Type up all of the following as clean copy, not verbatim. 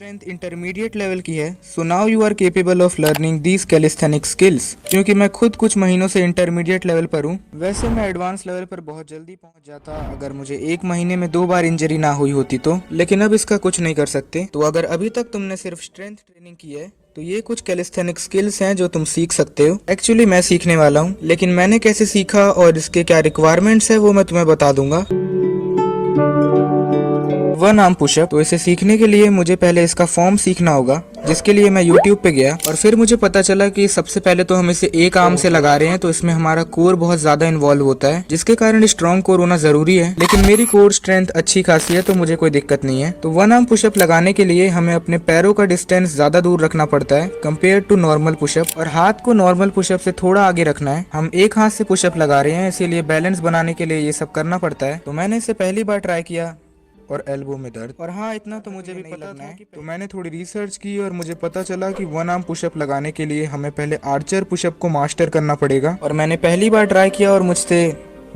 Strength intermediate level की है, so now you are capable of learning these calisthenic skills. क्योंकि मैं खुद कुछ महीनों से इंटरमीडिएट लेवल पर हूँ, वैसे मैं एडवांस लेवल पर बहुत जल्दी पहुंच जाता अगर मुझे एक महीने में 2 बार इंजरी ना हुई होती तो। लेकिन अब इसका कुछ नहीं कर सकते। तो अगर अभी तक तुमने सिर्फ स्ट्रेंथ ट्रेनिंग की है तो ये कुछ कैलिस्थेनिक स्किल्स हैं जो तुम सीख सकते हो। एक्चुअली मैं सीखने वाला हूँ, लेकिन मैंने कैसे सीखा और इसके क्या रिक्वायरमेंट्स है वो मैं तुम्हें बता दूंगा। 1 आर्म पुशअप। तो इसे सीखने के लिए मुझे पहले इसका फॉर्म सीखना होगा, जिसके लिए मैं YouTube पे गया और फिर मुझे पता चला कि सबसे पहले तो हम इसे एक आर्म से लगा रहे हैं, तो इसमें हमारा कोर बहुत ज्यादा इन्वॉल्व होता है, जिसके कारण स्ट्रॉन्ग कोर होना जरूरी है। लेकिन मेरी कोर स्ट्रेंथ अच्छी खासी है तो मुझे कोई दिक्कत नहीं है। तो 1 आर्म पुशअप लगाने के लिए हमें अपने पैरों का डिस्टेंस ज्यादा दूर रखना पड़ता है कंपेयर टू नॉर्मल पुशअप, और हाथ को नॉर्मल पुशअप से थोड़ा आगे रखना है। हम एक हाथ से पुशअप लगा रहे हैं, इसीलिए बैलेंस बनाने के लिए ये सब करना पड़ता है। तो मैंने इसे पहली बार ट्राई किया और एल्बो में दर्द, और हाँ इतना तो मुझे भी पता था। तो मैंने थोड़ी रिसर्च की और मुझे पता चला कि 1 आर्म पुशअप लगाने के लिए हमें पहले आर्चर पुशअप को मास्टर करना पड़ेगा। और मैंने पहली बार ट्राई किया और मुझसे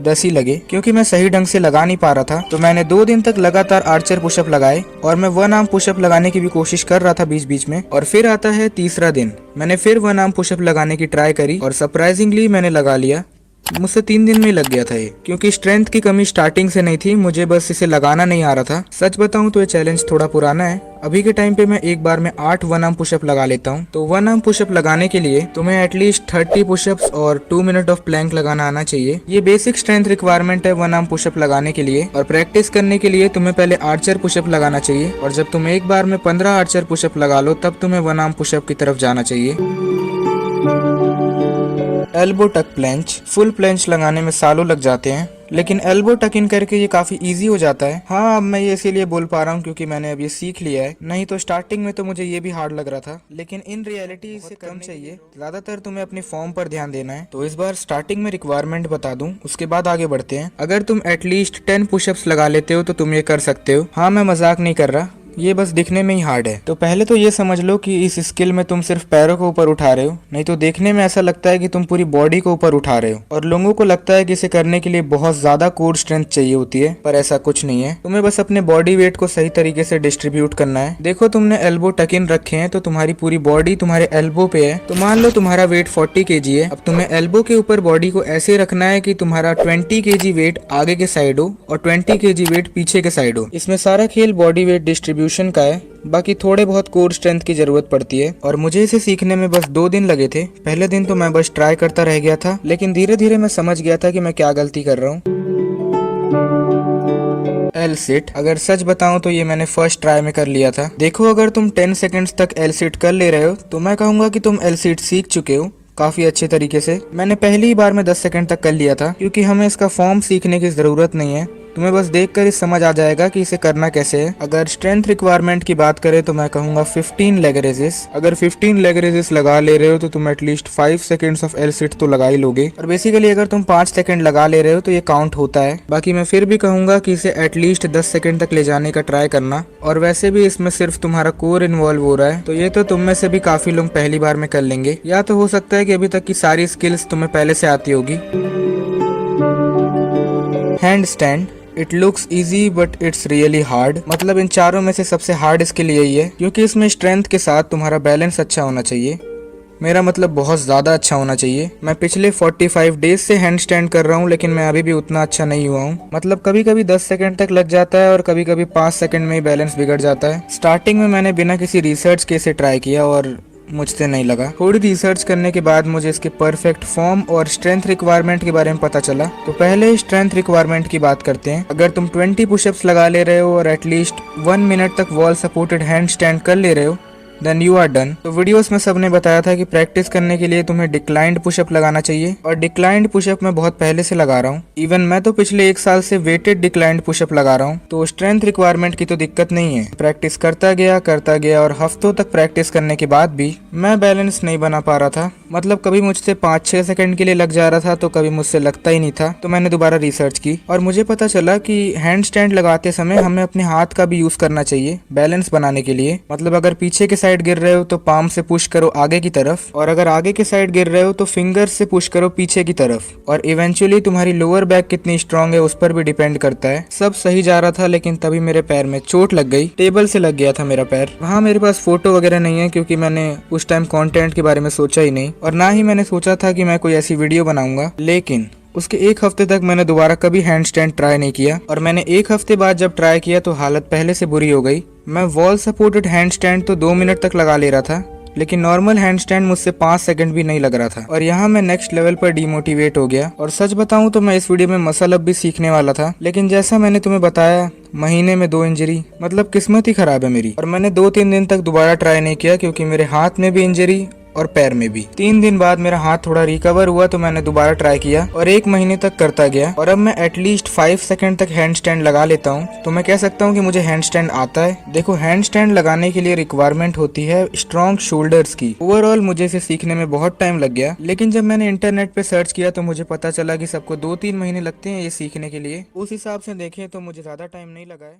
10 ही लगे, क्योंकि मैं सही ढंग से लगा नहीं पा रहा था। तो मैंने 2 दिन तक लगातार आर्चर पुशअप लगाए और मैं 1 आर्म पुशअप लगाने की भी कोशिश कर रहा था बीच बीच में। और फिर आता है तीसरा दिन, मैंने फिर 1 आर्म पुशअप लगाने की ट्राई करी और सरप्राइजिंगली मैंने लगा लिया। मुझसे 3 दिन में ही लग गया था ये, क्योंकि स्ट्रेंथ की कमी स्टार्टिंग से नहीं थी, मुझे बस इसे लगाना नहीं आ रहा था। सच बताऊं तो ये चैलेंज थोड़ा पुराना है। अभी के टाइम पे मैं एक बार में 8 1 आर्म पुशअप लगा लेता हूं। तो 1 आर्म पुशअप लगाने के लिए तुम्हें एटलीस्ट 30 पुशअप्स और 2 मिनट ऑफ प्लैंक लगाना आना चाहिए। ये बेसिक स्ट्रेंथ रिक्वायरमेंट है 1 आर्म पुशअप लगाने के लिए। और प्रैक्टिस करने के लिए तुम्हें पहले आर्चर पुशअप लगाना चाहिए, और जब तुम एक बार में 15 आर्चर पुशअप लगा लो तब तुम्हें 1 आर्म पुशअप की तरफ जाना चाहिए। एल्बो टक प्लेंच। फुल प्लेंच लगाने में सालों लग जाते हैं, लेकिन एल्बो टक इन करके ये काफी इजी हो जाता है। हाँ, अब मैं ये इसीलिए बोल पा रहा हूँ क्योंकि मैंने अब ये सीख लिया है, नहीं तो स्टार्टिंग में तो मुझे ये भी हार्ड लग रहा था। लेकिन इन रियलिटी इसे कम चाहिए, ज्यादातर तुम्हें अपनी फॉर्म पर ध्यान देना है। तो इस बार स्टार्टिंग में रिक्वायरमेंट बता दूं, उसके बाद आगे बढ़ते हैं। अगर तुम एटलीस्ट 10 पुशअप्स लगा लेते हो तो तुम ये कर सकते हो। हाँ, मैं मजाक नहीं कर रहा, ये बस दिखने में ही हार्ड है। तो पहले तो ये समझ लो कि इस स्किल में तुम सिर्फ पैरों को ऊपर उठा रहे हो, नहीं तो देखने में ऐसा लगता है कि तुम पूरी बॉडी को ऊपर उठा रहे हो। और लोगों को लगता है कि इसे करने के लिए बहुत ज्यादा कोर स्ट्रेंथ चाहिए होती है, पर ऐसा कुछ नहीं है। तुम्हें बस अपने बॉडी वेट को सही तरीके से डिस्ट्रीब्यूट करना है। देखो, तुमने एल्बो टक इन रखे हैं तो तुम्हारी पूरी बॉडी तुम्हारे एल्बो पे है। तो मान लो तुम्हारा वेट 40 kg है। अब तुम्हें एल्बो के ऊपर बॉडी को ऐसे रखना है कि तुम्हारा 20 kg वेट आगे के साइड हो और 20 kg वेट पीछे के साइड हो। इसमें सारा खेल बॉडी वेट डिस्ट्रीब्यूशन का है, बाकी थोड़े बहुत कोर स्ट्रेंथ की जरूरत पड़ती है। और मुझे इसे सीखने में बस 2 दिन लगे थे। पहले दिन तो मैं बस ट्राई करता रह गया था, लेकिन धीरे धीरे मैं समझ गया था कि मैं क्या गलती कर रहा हूँ। L sit. अगर सच बताऊं तो ये मैंने फर्स्ट ट्राई में कर लिया था। देखो, अगर तुम 10 सेकंड्स तक एल सिट कर ले रहे हो तो मैं कहूंगा कि तुम एल सिट सीख चुके हो काफी अच्छे तरीके से। मैंने पहली ही बार में 10 सेकंड तक कर लिया था, क्योंकि हमें इसका फॉर्म सीखने की जरूरत नहीं है। तुम्हें बस देखकर ही समझ आ जाएगा कि इसे करना कैसे है। अगर स्ट्रेंथ रिक्वायरमेंट की बात करें तो मैं कहूंगा 15 लेग रेजेस। अगर 15 लेग रेजेस लगा ले रहे हो तो तुम at least 5 seconds of L sit तो लगा ही लोगे। और बेसिकली अगर तुम 5 सेकंड लगा ले रहे हो तो ये काउंट होता है। बाकी मैं फिर भी कहूंगा कि इसे एटलीस्ट 10 सेकंड तक ले जाने का ट्राई करना। और वैसे भी इसमें सिर्फ तुम्हारा कोर इन्वॉल्व हो रहा है, तो ये तो तुम में से भी काफी लोग पहली बार में कर लेंगे, या तो हो सकता है कि अभी तक की सारी स्किल्स तुम्हें पहले से आती होगी। Hand stand. It looks easy but it's really hard. मतलब इन चारों में से सबसे हार्ड स्किल यही है, क्योंकि इसमें स्ट्रेंथ के साथ तुम्हारा बैलेंस अच्छा होना चाहिए। मेरा मतलब बहुत ज़्यादा अच्छा होना चाहिए। मैं पिछले 45 डेज से हैंड स्टैंड कर रहा हूँ, लेकिन मैं अभी भी उतना अच्छा नहीं हुआ हूँ। मतलब कभी कभी 10 सेकंड तक लग जाता है और कभी कभी 5 सेकंड में ही बैलेंस बिगड़ जाता है। स्टार्टिंग में मैंने बिना किसी रिसर्च के इसे ट्राई किया और मुझसे नहीं लगा। थोड़ी रिसर्च करने के बाद मुझे इसके परफेक्ट फॉर्म और स्ट्रेंथ रिक्वायरमेंट के बारे में पता चला। तो पहले स्ट्रेंथ रिक्वायरमेंट की बात करते हैं। अगर तुम 20 पुशअप्स लगा ले रहे हो और एटलीस्ट 1 मिनट तक वॉल सपोर्टेड हैंड स्टैंड कर ले रहे हो, देन यू आर डन। तो वीडियोस में सबने बताया था कि प्रैक्टिस करने के लिए तुम्हें डिक्लाइंड पुशअप लगाना चाहिए, और डिक्लाइंड पुशअप मैं बहुत पहले से लगा रहा हूँ। इवन मैं तो पिछले 1 साल से वेटेड डिक्लाइंड पुशअप लगा रहा हूँ। तो स्ट्रेंथ रिक्वायरमेंट की तो दिक्कत नहीं है। प्रैक्टिस करता गया और हफ्तों तक प्रैक्टिस करने के बाद भी मैं बैलेंस नहीं बना पा रहा था। मतलब कभी मुझसे 5-6 सेकंड के लिए लग जा रहा था तो कभी मुझसे लगता ही नहीं था। तो मैंने दोबारा रिसर्च की और मुझे पता चला कि हैंड स्टैंड लगाते समय हमें अपने हाथ का भी यूज करना चाहिए बैलेंस बनाने के लिए। मतलब अगर पीछे के साइड गिर रहे हो तो पाम से पुश करो आगे की तरफ, और अगर आगे के साइड गिर रहे हो तो फिंगर से पुश करो पीछे की तरफ। और इवेंचुअली तुम्हारी लोअर बैक कितनी स्ट्रांग है उस पर भी डिपेंड करता है। सब सही जा रहा था लेकिन तभी मेरे पैर में चोट लग गई, टेबल से लग गया था मेरा पैर। वहाँ मेरे पास फोटो वगैरह नहीं है क्योंकि मैंने उस टाइम कंटेंट के बारे में सोचा ही नहीं, और ना ही मैंने सोचा था कि मैं कोई ऐसी वीडियो बनाऊंगा। लेकिन उसके एक हफ्ते तक मैंने दोबारा कभी हैंड स्टैंड ट्राई नहीं किया, और मैंने एक हफ्ते बाद जब ट्राई किया तो हालत पहले से बुरी हो गई। मैं वॉल सपोर्टेड हैंड स्टैंड तो 2 मिनट तक लगा ले रहा था, लेकिन नॉर्मल हैंड स्टैंड मुझसे 5 सेकंड भी नहीं लग रहा था। और यहाँ मैं नेक्स्ट लेवल पर डीमोटिवेट हो गया। और सच बताऊं तो मैं इस वीडियो में मसल अप भी सीखने वाला था, लेकिन जैसा मैंने तुम्हें बताया महीने में 2 इंजरी, मतलब किस्मत ही खराब है मेरी। और मैंने 2-3 दिन तक दोबारा ट्राई नहीं किया क्योंकि मेरे हाथ में भी इंजरी और पैर में भी। 3 दिन बाद मेरा हाथ थोड़ा रिकवर हुआ तो मैंने दोबारा ट्राई किया और 1 महीने तक करता गया, और अब मैं एटलीस्ट 5 सेकंड तक हैंड स्टैंड लगा लेता हूँ। तो मैं कह सकता हूँ कि मुझे हैंड स्टैंड आता है। देखो, हैंड स्टैंड लगाने के लिए रिक्वायरमेंट होती है स्ट्रॉन्ग शोल्डर्स की। ओवरऑल मुझे इसे सीखने में बहुत टाइम लग गया, लेकिन जब मैंने इंटरनेट पे सर्च किया तो मुझे पता चला कि सबको 2-3 महीने लगते हैं ये सीखने के लिए। उस हिसाब से देखें तो मुझे ज्यादा टाइम नहीं लगा है।